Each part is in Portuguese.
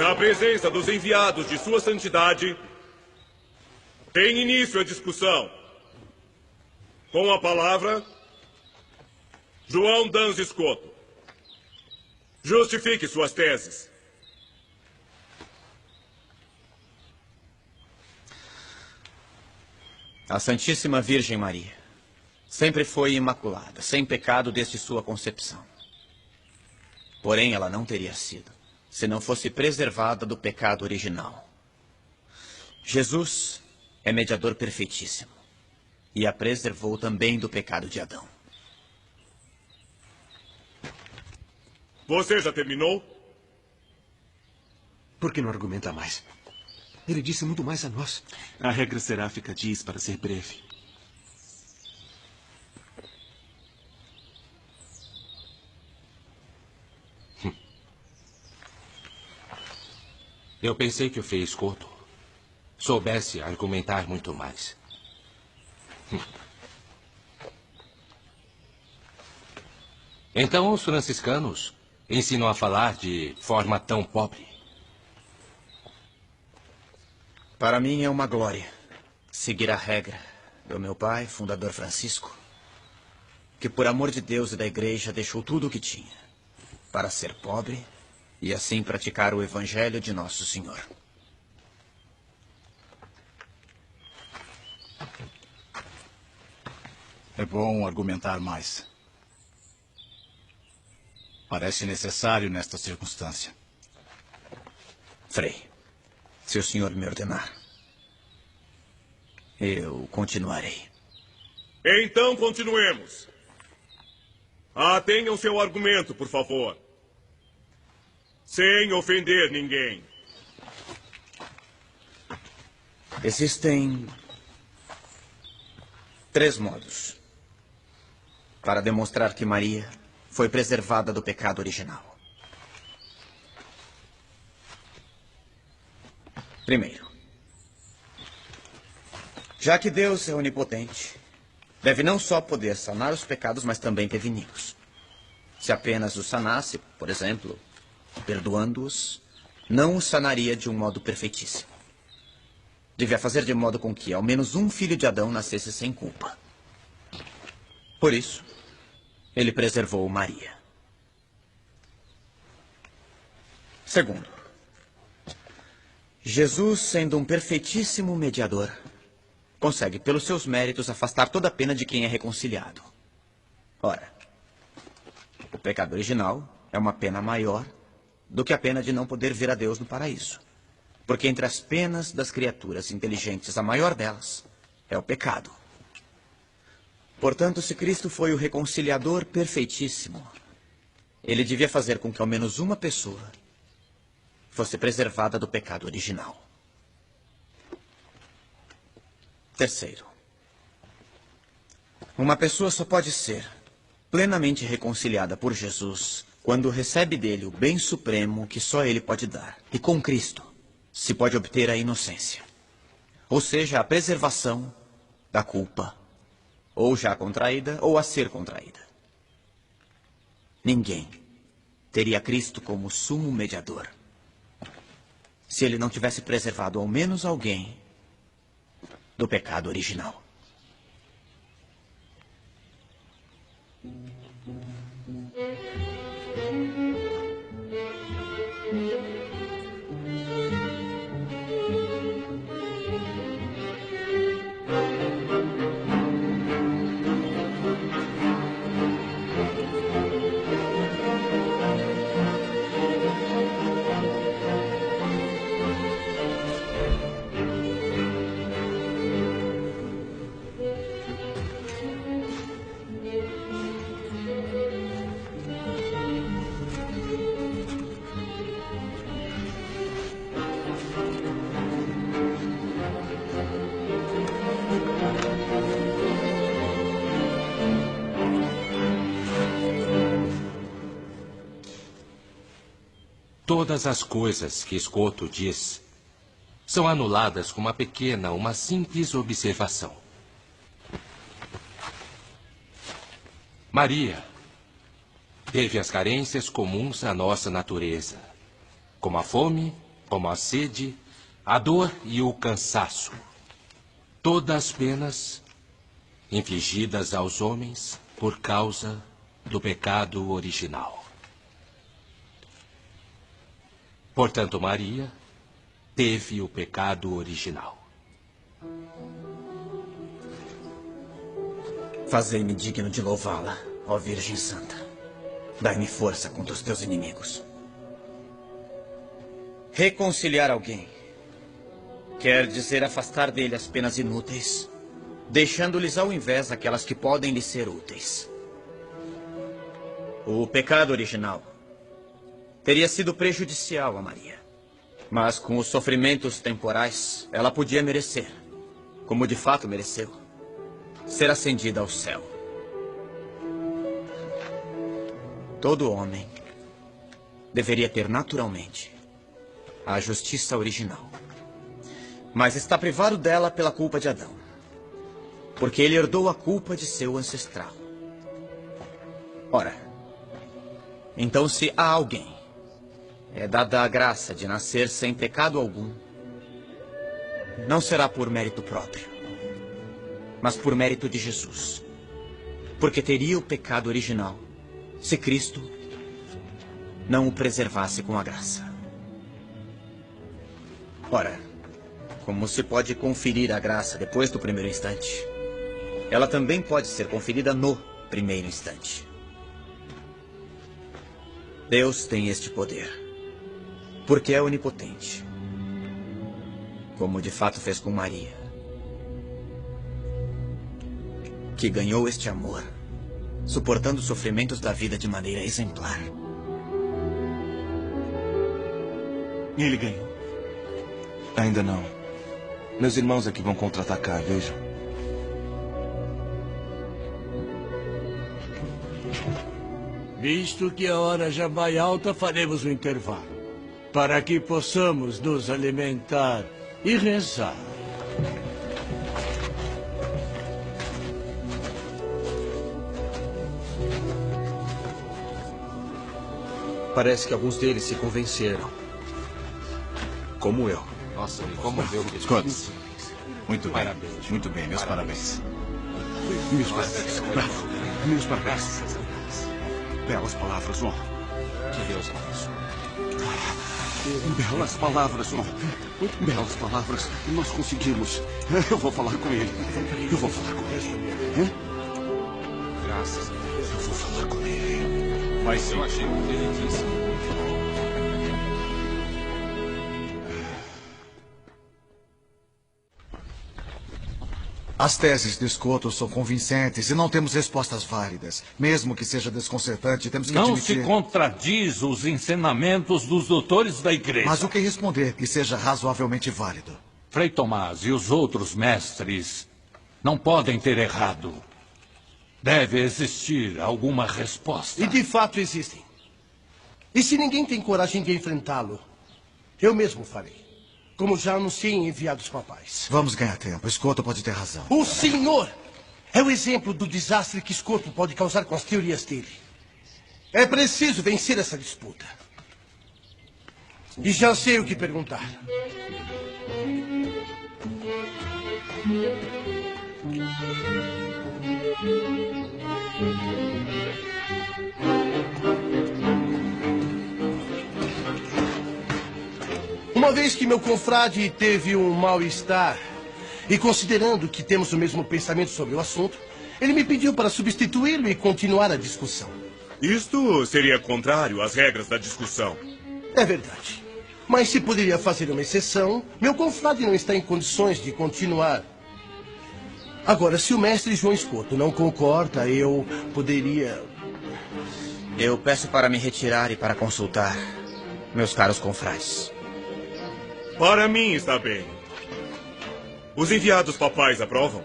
Na presença dos enviados de Sua Santidade, tem início a discussão. Com a palavra, João Dans Escoto. Justifique suas teses. A Santíssima Virgem Maria sempre foi imaculada, sem pecado desde sua concepção. Porém, ela não teria sido, se não fosse preservada do pecado original. Jesus é mediador perfeitíssimo e a preservou também do pecado de Adão. Você já terminou? Por que não argumenta mais? Ele disse muito mais a nós. A regra seráfica diz para ser breve. Eu pensei que o Frei Escoto soubesse argumentar muito mais. Então os franciscanos ensinam a falar de forma tão pobre. Para mim é uma glória seguir a regra do meu pai, fundador Francisco, que por amor de Deus e da Igreja deixou tudo o que tinha para ser pobre e assim praticar o Evangelho de Nosso Senhor. É bom argumentar mais. Parece necessário nesta circunstância. Frei, se o senhor me ordenar, eu continuarei. Então continuemos. Tenham seu argumento, por favor. Sem ofender ninguém. Existem 3 modos para demonstrar que Maria foi preservada do pecado original. Primeiro, já que Deus é onipotente, deve não só poder sanar os pecados, mas também preveni-los. Se apenas os sanasse, por exemplo, perdoando-os, não os sanaria de um modo perfeitíssimo. Devia fazer de modo com que ao menos um filho de Adão nascesse sem culpa. Por isso, ele preservou Maria. Segundo, Jesus, sendo um perfeitíssimo mediador, consegue, pelos seus méritos, afastar toda a pena de quem é reconciliado. Ora, o pecado original é uma pena maior do que a pena de não poder ver a Deus no paraíso. Porque entre as penas das criaturas inteligentes, a maior delas é o pecado. Portanto, se Cristo foi o reconciliador perfeitíssimo, ele devia fazer com que ao menos uma pessoa fosse preservada do pecado original. Terceiro, uma pessoa só pode ser plenamente reconciliada por Jesus quando recebe dele o bem supremo que só ele pode dar. E com Cristo se pode obter a inocência, ou seja, a preservação da culpa, ou já contraída ou a ser contraída. Ninguém teria Cristo como sumo mediador se ele não tivesse preservado ao menos alguém do pecado original. Todas as coisas que Escoto diz são anuladas com uma simples observação. Maria teve as carências comuns à nossa natureza, como a fome como a sede, a dor e o cansaço. Todas penas infligidas aos homens por causa do pecado original. Portanto, Maria teve o pecado original. Fazei-me digno de louvá-la, ó Virgem Santa. Dai-me força contra os teus inimigos. Reconciliar alguém quer dizer afastar dele as penas inúteis, deixando-lhes ao invés aquelas que podem lhe ser úteis. O pecado original teria sido prejudicial a Maria. Mas com os sofrimentos temporais, ela podia merecer, como de fato mereceu, ser ascendida ao céu. Todo homem deveria ter naturalmente a justiça original. Mas está privado dela pela culpa de Adão, porque ele herdou a culpa de seu ancestral. Ora, então se a alguém é dada a graça de nascer sem pecado algum, não será por mérito próprio, mas por mérito de Jesus. Porque teria o pecado original se Cristo não o preservasse com a graça. Ora, como se pode conferir a graça depois do primeiro instante, ela também pode ser conferida no primeiro instante. Deus tem este poder, porque é onipotente, como de fato fez com Maria, que ganhou este amor, suportando os sofrimentos da vida de maneira exemplar. Ele ganhou. Ainda não. Meus irmãos aqui vão contra-atacar, vejam. Visto que a hora já vai alta, faremos um intervalo, para que possamos nos alimentar e rezar. Parece que alguns deles se convenceram. Como eu. Nossa, me comoveu. Scott, muito bem. Parabéns. Muito bem, meus parabéns. Meus parabéns. Bravo. Meus parabéns. Belas palavras, ó. Que Deus abençoe. Belas palavras, ó. Belas palavras. Nós conseguimos. Eu vou falar com ele. Eu vou falar com ele. Graças a Deus. Eu vou falar com ele. Vai sim. Eu achei o que ele disse. As teses de Scott são convincentes e não temos respostas válidas. Mesmo que seja desconcertante, temos que Não admitir... se contradiz os ensinamentos dos doutores da igreja. Mas o que responder que seja razoavelmente válido? Frei Tomás e os outros mestres não podem ter errado. Deve existir alguma resposta. E de fato existem. E se ninguém tem coragem de enfrentá-lo, eu mesmo farei. Como já anunciei em enviados papais. Vamos ganhar tempo. Scott pode ter razão. O senhor é o exemplo do desastre que Scott pode causar com as teorias dele. É preciso vencer essa disputa. E já sei o que perguntar. Uma vez que meu confrade teve um mal-estar, e considerando que temos o mesmo pensamento sobre o assunto, ele me pediu para substituí-lo e continuar a discussão. Isto seria contrário às regras da discussão. É verdade. Mas se poderia fazer uma exceção, meu confrade não está em condições de continuar. Agora, se o mestre João Escoto não concorda, eu poderia... Eu peço para me retirar e para consultar meus caros confrades. Para mim está bem. Os enviados papais aprovam?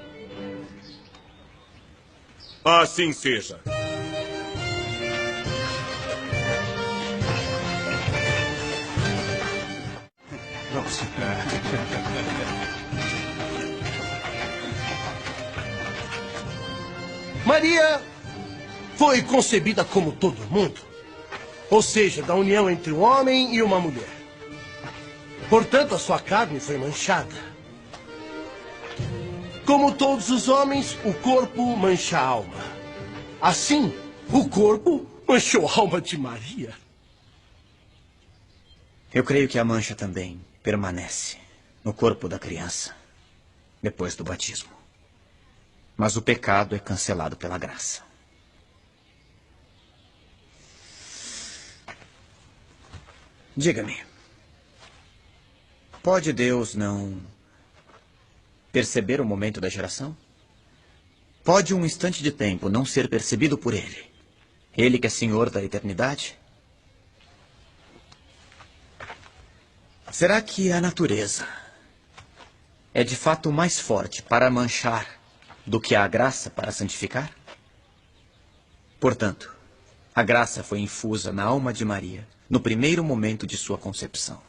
Assim seja. Nossa. Maria foi concebida como todo mundo. Ou seja, da união entre um homem e uma mulher. Portanto, a sua carne foi manchada. Como todos os homens, o corpo mancha a alma. Assim, o corpo manchou a alma de Maria. Eu creio que a mancha também permanece no corpo da criança depois do batismo. Mas o pecado é cancelado pela graça. Diga-me, pode Deus não perceber o momento da geração? Pode um instante de tempo não ser percebido por Ele? Ele que é Senhor da eternidade? Será que a natureza é de fato mais forte para manchar do que a graça para santificar? Portanto, a graça foi infusa na alma de Maria no primeiro momento de sua concepção.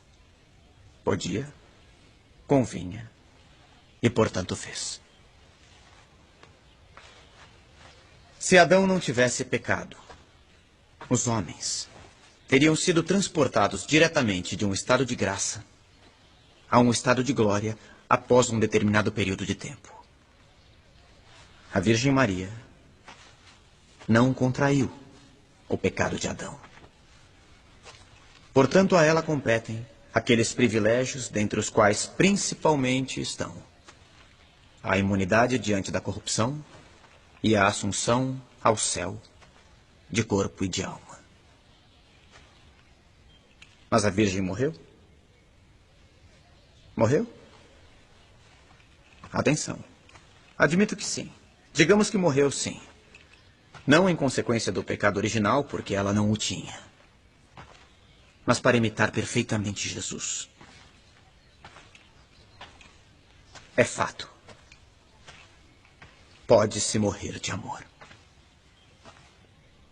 Podia, convinha e, portanto, fez. Se Adão não tivesse pecado, os homens teriam sido transportados diretamente de um estado de graça a um estado de glória após um determinado período de tempo. A Virgem Maria não contraiu o pecado de Adão. Portanto, a ela competem aqueles privilégios, dentre os quais principalmente estão a imunidade diante da corrupção e a assunção ao céu de corpo e de alma. Mas a Virgem morreu? Morreu? Atenção. Admito que sim. Digamos que morreu, sim. Não em consequência do pecado original, porque ela não o tinha, mas para imitar perfeitamente Jesus. É fato. Pode-se morrer de amor.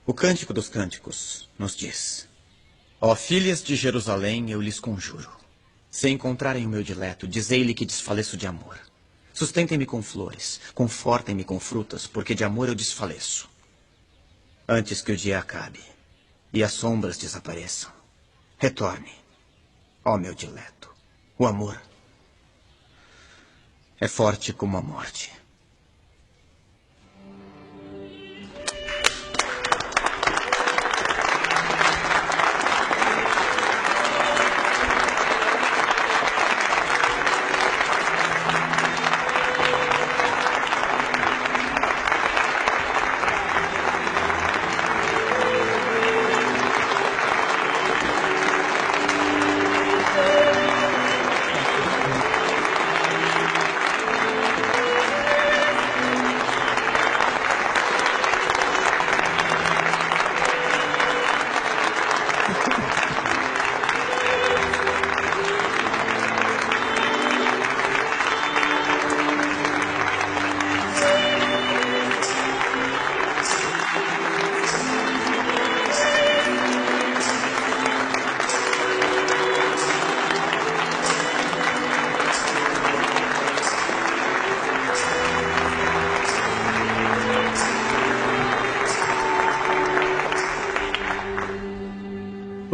O Cântico dos Cânticos nos diz: ó filhas de Jerusalém, eu lhes conjuro, se encontrarem o meu dileto, dizei-lhe que desfaleço de amor. Sustentem-me com flores, confortem-me com frutas, porque de amor eu desfaleço. Antes que o dia acabe e as sombras desapareçam, retorne, ó meu dileto. O amor é forte como a morte.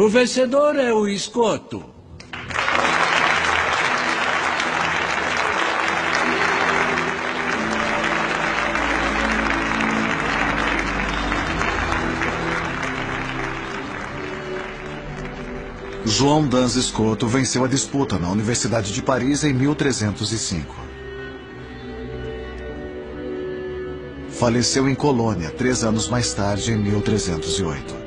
O vencedor é o esgoto. João Dans Escoto venceu a disputa na Universidade de Paris em 1305. Faleceu em Colônia 3 anos mais tarde, em 1308.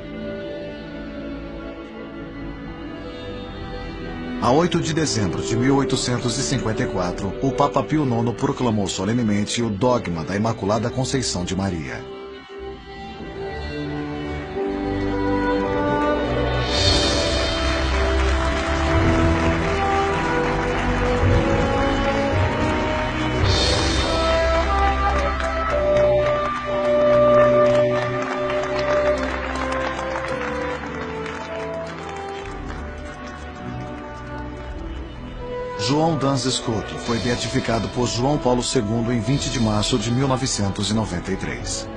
A 8 de dezembro de 1854, o Papa Pio IX proclamou solenemente o dogma da Imaculada Conceição de Maria. João Dans Escoto foi beatificado por João Paulo II em 20 de março de 1993.